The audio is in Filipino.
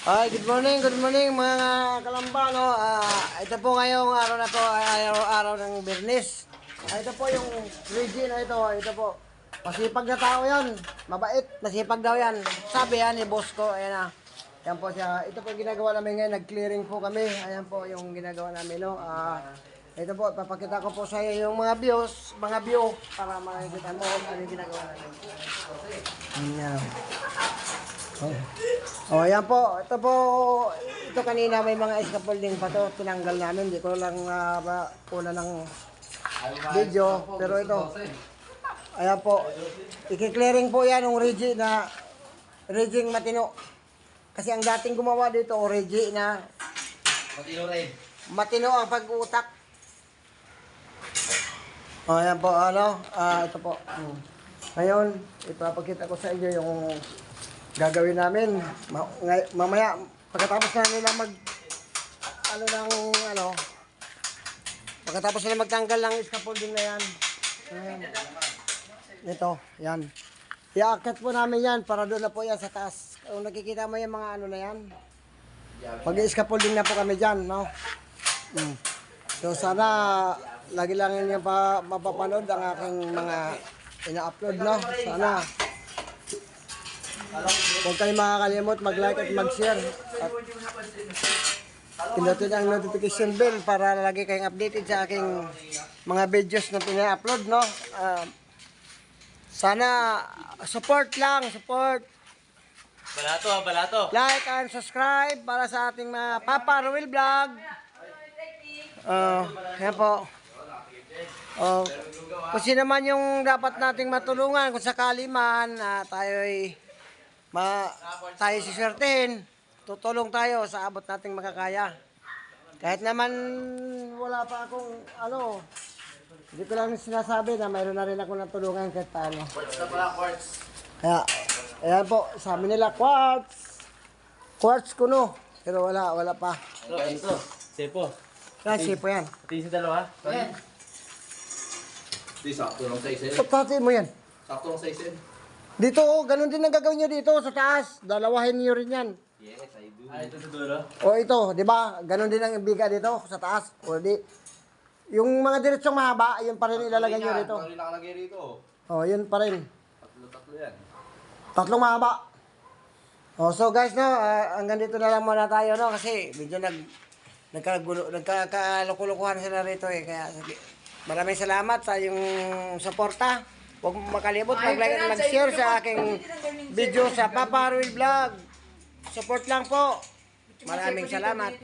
Ay, good morning mga kalamba, no? Ito po ngayong araw na to, ay araw ng Biyernes. Ito po yung Reggie na ito po. Masipag na tao yan, mabait, masipag daw yan. Sabi yan ni boss ko, ayan na. Yan po siya, ito po yung ginagawa namin ngayon, nag-clearing po kami. Ayan po yung ginagawa namin, no? Ito po, papakita ko po sa iyo yung mga view, para makikita mo ano yung ginagawa namin. Ayan. Yan po. Ito kanina may mga scaffolding pa to. Tinanggal namin. Hindi ko lang una ng video. Pero ito. Ayan po. I-clearing po yan ng Reggie Matino. Kasi ang dating gumawa dito, Reggie na Matino ang pag-utak. Ayan po. Ito po. Ngayon, ipapakita ko sa inyo yung gagawin namin. Mamaya, pagkatapos na nila pagkatapos nila magtanggal ng scaffolding na yan. Ito, yan. Iaakit po namin yan para doon na po yan sa taas. Kung nakikita mo yung mga ano na yan, mag-scaffolding na po kami dyan, no? So sana, lagi lang yun yung mapapanood ang aking mga ina-upload, no? Sana huwag kayong makakalimot mag-like at mag-share at pinutin ang notification bell para lagi kayong updated sa aking mga videos na pina-upload, no? Sana support. Balato. Like and subscribe para sa ating mga Papa Ruel Vlog. Yan po. Kung sino man yung dapat nating matulungan, kung sakali man tayo siswertehin, tutulong tayo sa abot nating makakaya. Kahit naman wala pa akong hindi ko lang sinasabi na mayroon na rin ako natulungan kahit paano. Quartz na pala, quartz. Kaya, ayan po, sabi nila quartz kuno, pero wala pa. Ito, sepo. Kaya sipo yan. Pati sa dalawa. Ayan. Di, sakto ng size eh. Pagkatiin mo yan. Sakto ng size eh. Dito, ganun din ang gagawin nyo dito sa taas. Dalawahin nyo rin yan. Yes, I do. Ito sa dulo. O ito, di ba? Ganun din ang biga dito sa taas. O di, yung mga diretsong mahaba, yun pa rin ilalagay nyo dito. Ano yung nakalagay rito? O, yun pa rin. Tatlo yan. Tatlong mahaba. O, so guys, no, hanggang dito na lang muna tayo, no? Kasi medyo nagkakalukulukuhan sila rito eh. Kaya maraming salamat sa yung suporta. Huwag makalimot, mag-like at mag-share sa aking video sa Papa Ruel Vlog. Support lang po. Maraming salamat.